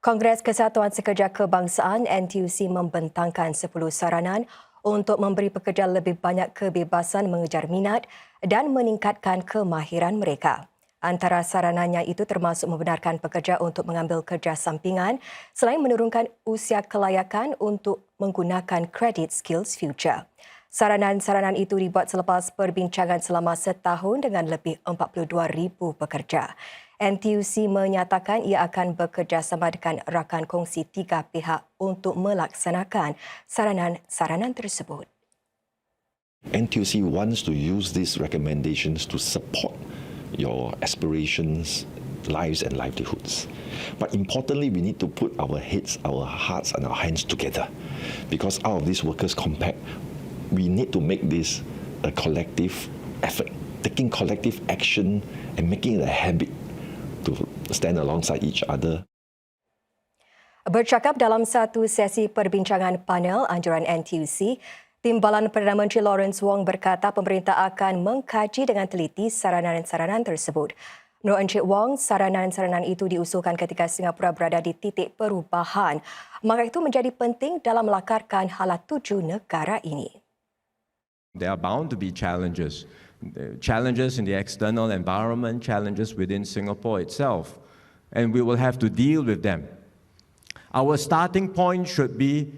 Kongres Kesatuan Sekerja Kebangsaan NTUC membentangkan 10 saranan untuk memberi pekerja lebih banyak kebebasan mengejar minat dan meningkatkan kemahiran mereka. Antara saranannya itu termasuk membenarkan pekerja untuk mengambil kerja sampingan selain menurunkan usia kelayakan untuk menggunakan kredit Skills Future. Saranan-saranan itu dibuat selepas perbincangan selama setahun dengan lebih 42,000 pekerja. NTUC menyatakan ia akan bekerjasama dengan rakan kongsi tiga pihak untuk melaksanakan saranan-saranan tersebut. NTUC wants to use these recommendations to support your aspirations, lives and livelihoods. But importantly, we need to put our heads, our hearts and our hands together, because out of this workers' compact, we need to make this a collective effort, taking collective action and making it a habit to stand alongside each other. Bercakap dalam satu sesi perbincangan panel anjuran NTUC, Timbalan Perdana Menteri Lawrence Wong berkata pemerintah akan mengkaji dengan teliti saranan-saranan tersebut. Menurut Encik Wong, saranan-saranan itu diusulkan ketika Singapura berada di titik perubahan. Maka itu menjadi penting dalam melakarkan hala tuju negara ini. There are bound to be challenges. Challenges in the external environment, challenges within Singapore itself, and we will have to deal with them. Our starting point should be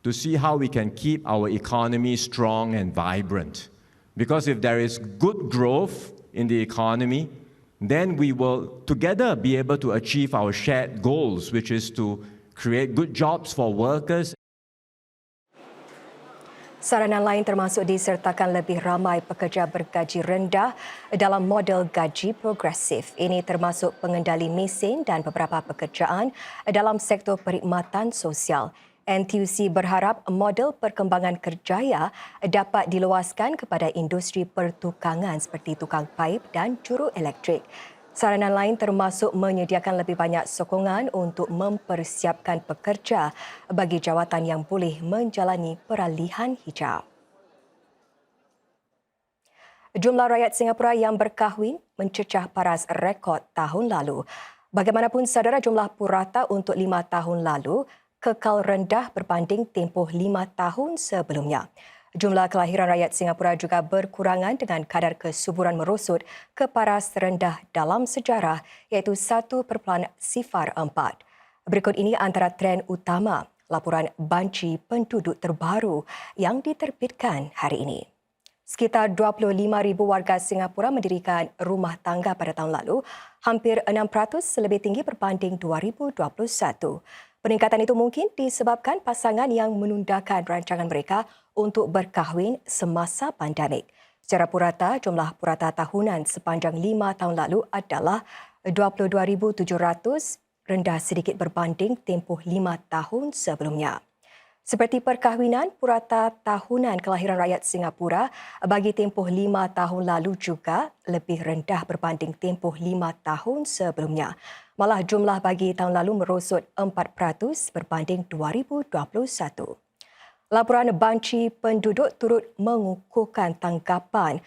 to see how we can keep our economy strong and vibrant. Because if there is good growth in the economy, then we will together be able to achieve our shared goals, which is to create good jobs for workers. Saranan lain termasuk disertakan lebih ramai pekerja bergaji rendah dalam model gaji progresif. Ini termasuk pengendali mesin dan beberapa pekerjaan dalam sektor perkhidmatan sosial. NTUC berharap model perkembangan kerjaya dapat diluaskan kepada industri pertukangan seperti tukang paip dan juru elektrik. Saranan lain termasuk menyediakan lebih banyak sokongan untuk mempersiapkan pekerja bagi jawatan yang boleh menjalani peralihan hijau. Jumlah rakyat Singapura yang berkahwin mencecah paras rekod tahun lalu. Bagaimanapun saudara, jumlah purata untuk 5 tahun lalu kekal rendah berbanding tempoh 5 tahun sebelumnya. Jumlah kelahiran rakyat Singapura juga berkurangan dengan kadar kesuburan merosot ke paras terendah dalam sejarah iaitu 1.04. Berikut ini antara trend utama laporan banci penduduk terbaru yang diterbitkan hari ini. Sekitar 25,000 warga Singapura mendirikan rumah tangga pada tahun lalu, hampir 6% lebih tinggi berbanding 2021. Peningkatan itu mungkin disebabkan pasangan yang menundakan rancangan mereka untuk berkahwin semasa pandemik. Secara purata, jumlah purata tahunan sepanjang 5 tahun lalu adalah 22,700, rendah sedikit berbanding tempoh 5 tahun sebelumnya. Seperti perkahwinan, purata tahunan kelahiran rakyat Singapura bagi tempoh 5 tahun lalu juga lebih rendah berbanding tempoh 5 tahun sebelumnya. Malah jumlah bagi tahun lalu merosot 4% berbanding 2021. Laporan banci penduduk turut mengukuhkan tanggapan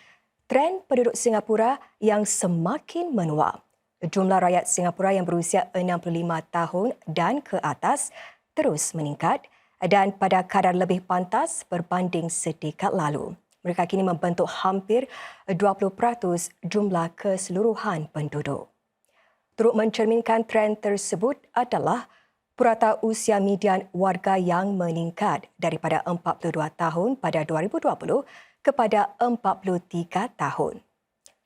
trend penduduk Singapura yang semakin menua. Jumlah rakyat Singapura yang berusia 65 tahun dan ke atas terus meningkat dan pada kadar lebih pantas berbanding sedekad lalu. Mereka kini membentuk hampir 20% jumlah keseluruhan penduduk. Turut mencerminkan trend tersebut adalah purata usia median warga yang meningkat daripada 42 tahun pada 2020 kepada 43 tahun.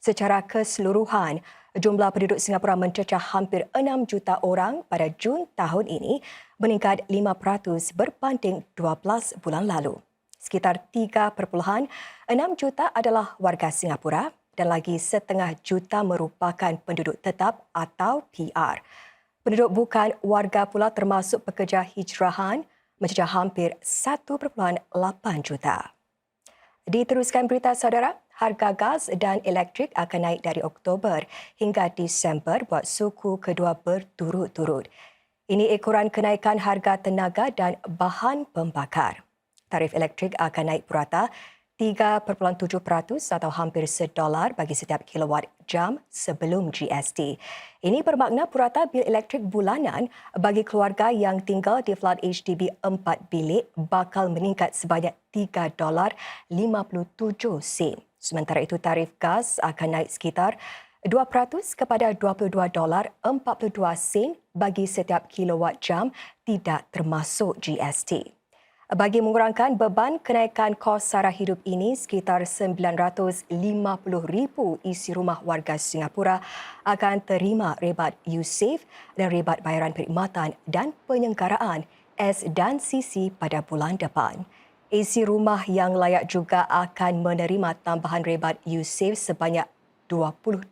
Secara keseluruhan, jumlah penduduk Singapura mencecah hampir 6 juta orang pada Jun tahun ini, meningkat 5% berbanding 12 bulan lalu. Sekitar 3,6 juta adalah warga Singapura dan lagi 0,5 juta merupakan penduduk tetap atau PR. Penduduk bukan warga pula termasuk pekerja hijrahan mencecah hampir 1,8 juta. Diteruskan berita saudara, harga gas dan elektrik akan naik dari Oktober hingga Disember buat suku kedua berturut-turut. Ini ekoran kenaikan harga tenaga dan bahan pembakar. Tarif elektrik akan naik purata 3.7% atau hampir $1 bagi setiap kilowatt jam sebelum GST. Ini bermakna purata bil elektrik bulanan bagi keluarga yang tinggal di flat HDB 4 bilik bakal meningkat sebanyak $3.57. Sementara itu tarif gas akan naik sekitar 2% kepada $22.42 bagi setiap kilowatt jam tidak termasuk GST. Bagi mengurangkan beban kenaikan kos sara hidup ini, sekitar 950,000 isi rumah warga Singapura akan terima rebat USave dan rebat bayaran perkhidmatan dan penyenggaraan S dan CC pada bulan depan. Isi rumah yang layak juga akan menerima tambahan rebat USave sebanyak $20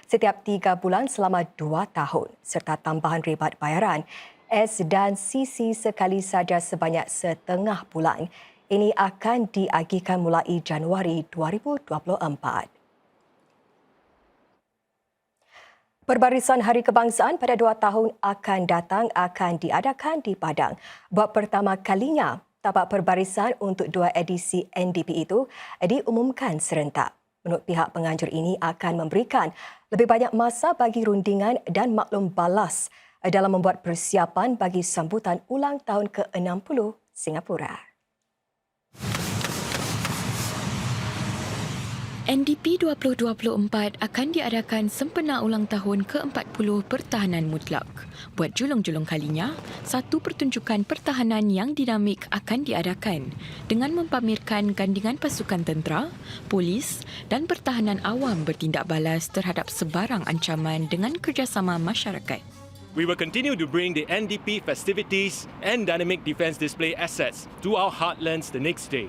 setiap 3 bulan selama 2 tahun serta tambahan rebat bayaran S dan CC sekali saja sebanyak setengah bulan. Ini akan diagihkan mulai Januari 2024. Perbarisan Hari Kebangsaan pada 2 tahun akan datang akan diadakan di Padang. Buat pertama kalinya, tapak perbarisan untuk 2 edisi NDP itu diumumkan serentak. Menurut pihak penganjur ini akan memberikan lebih banyak masa bagi rundingan dan maklum balas dalam membuat persiapan bagi sambutan ulang tahun ke-60 Singapura. NDP 2024 akan diadakan sempena ulang tahun ke-40 Pertahanan Mutlak. Buat julung-julung kalinya, satu pertunjukan pertahanan yang dinamik akan diadakan dengan mempamerkan gandingan pasukan tentera, polis dan pertahanan awam bertindak balas terhadap sebarang ancaman dengan kerjasama masyarakat. We will continue to bring the NDP festivities and dynamic defence display assets to our heartlands the next day,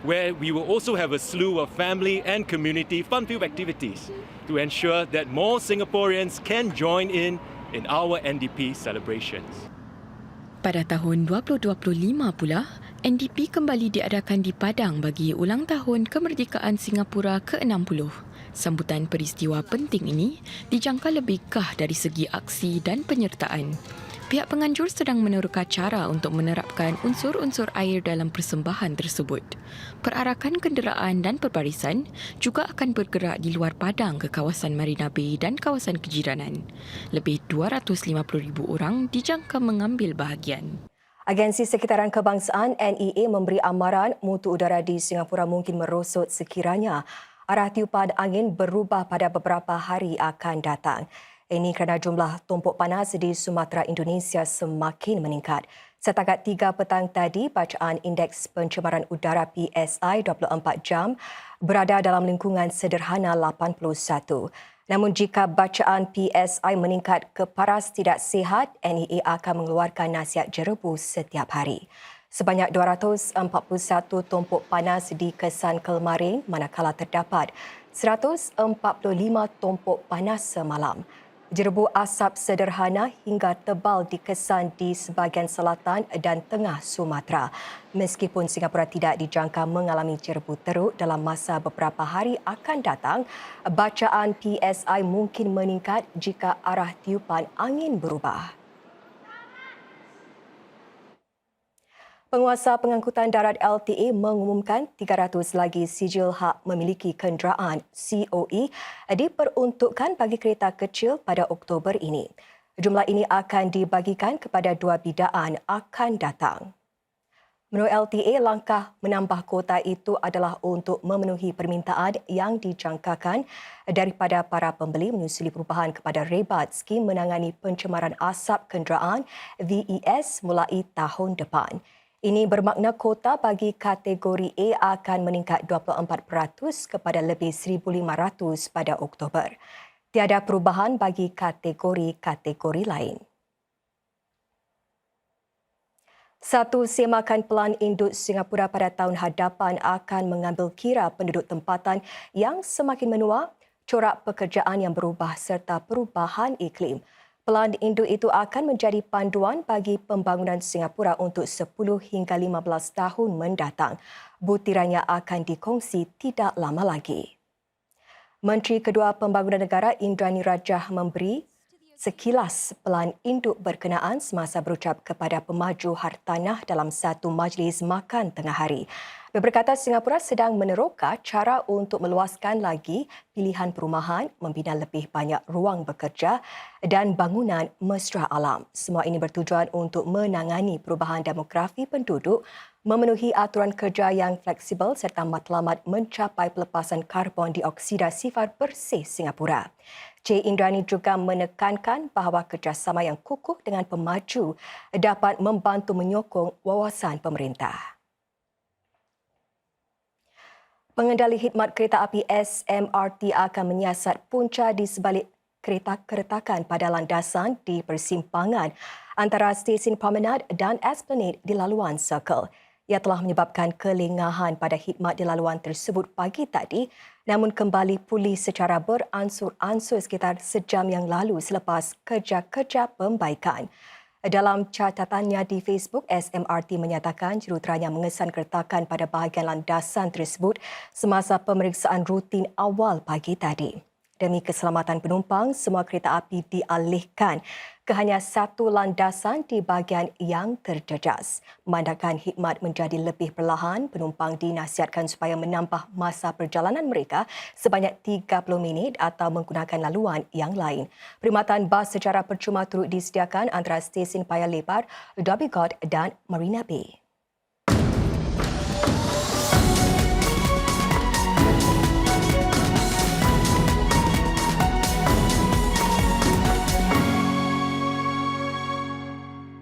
where we will also have a slew of family and community fun-filled activities to ensure that more Singaporeans can join in our NDP celebrations. Pada tahun 2025 pula, NDP kembali diadakan di Padang bagi ulang tahun kemerdekaan Singapura ke-60. Sambutan peristiwa penting ini dijangka lebihkah dari segi aksi dan penyertaan. Pihak penganjur sedang meneroka cara untuk menerapkan unsur-unsur air dalam persembahan tersebut. Perarakan kenderaan dan perbarisan juga akan bergerak di luar Padang ke kawasan Marina Bay dan kawasan kejiranan. Lebih 250,000 orang dijangka mengambil bahagian. Agensi Sekitaran Kebangsaan NEA memberi amaran mutu udara di Singapura mungkin merosot sekiranya arah tiupan angin berubah pada beberapa hari akan datang. Ini kerana jumlah tumpuk panas di Sumatera Indonesia semakin meningkat. Setakat 3 petang tadi, bacaan Indeks Pencemaran Udara PSI 24 jam berada dalam lingkungan sederhana 81. Namun jika bacaan PSI meningkat ke paras tidak sihat, NEA akan mengeluarkan nasihat jerebu setiap hari. Sebanyak 241 tumpuk panas dikesan kemarin manakala terdapat 145 tumpuk panas semalam. Jerebu asap sederhana hingga tebal dikesan di sebahagian selatan dan tengah Sumatera. Meskipun Singapura tidak dijangka mengalami jerebu teruk dalam masa beberapa hari akan datang, bacaan PSI mungkin meningkat jika arah tiupan angin berubah. Penguasa Pengangkutan Darat LTA mengumumkan 300 lagi sijil hak memiliki kenderaan COE diperuntukkan bagi kereta kecil pada Oktober ini. Jumlah ini akan dibagikan kepada 2 bidaan akan datang. Menurut LTA, langkah menambah kota itu adalah untuk memenuhi permintaan yang dijangkakan daripada para pembeli menyusuli perubahan kepada rebat skim menangani pencemaran asap kenderaan VES mulai tahun depan. Ini bermakna kota bagi kategori A akan meningkat 24% kepada lebih 1,500 pada Oktober. Tiada perubahan bagi kategori-kategori lain. Satu semakan pelan induk Singapura pada tahun hadapan akan mengambil kira penduduk tempatan yang semakin menua, corak pekerjaan yang berubah serta perubahan iklim. Pelan induk itu akan menjadi panduan bagi pembangunan Singapura untuk 10 hingga 15 tahun mendatang. Butirannya akan dikongsi tidak lama lagi. Menteri Kedua Pembangunan Negara Indrani Rajah memberi sekilas pelan induk berkenaan semasa berucap kepada pemaju hartanah dalam satu majlis makan tengah hari. Dia berkata Singapura sedang meneroka cara untuk meluaskan lagi pilihan perumahan, membina lebih banyak ruang bekerja dan bangunan mesra alam. Semua ini bertujuan untuk menangani perubahan demografi penduduk, memenuhi aturan kerja yang fleksibel serta matlamat mencapai pelepasan karbon dioksida sifar bersih Singapura. Cik Indrani juga menekankan bahawa kerjasama yang kukuh dengan pemaju dapat membantu menyokong wawasan pemerintah. Pengendali khidmat kereta api SMRT akan menyiasat punca di sebalik keretakan pada landasan di persimpangan antara stesen Promenade dan Esplanade di laluan Circle. Ia telah menyebabkan kelengahan pada khidmat di laluan tersebut pagi tadi, namun kembali pulih secara beransur-ansur sekitar sejam yang lalu selepas kerja-kerja pembaikan. Dalam catatannya di Facebook, SMRT menyatakan juruterannya mengesan keretakan pada bahagian landasan tersebut semasa pemeriksaan rutin awal pagi tadi. Demi keselamatan penumpang, semua kereta api dialihkan ke hanya satu landasan di bahagian yang terjejas. Memandangkan khidmat menjadi lebih perlahan, penumpang dinasihatkan supaya menambah masa perjalanan mereka sebanyak 30 minit atau menggunakan laluan yang lain. Perkhidmatan bas secara percuma turut disediakan antara stesen Paya Lebar, Dhoby Ghaut dan Marina Bay.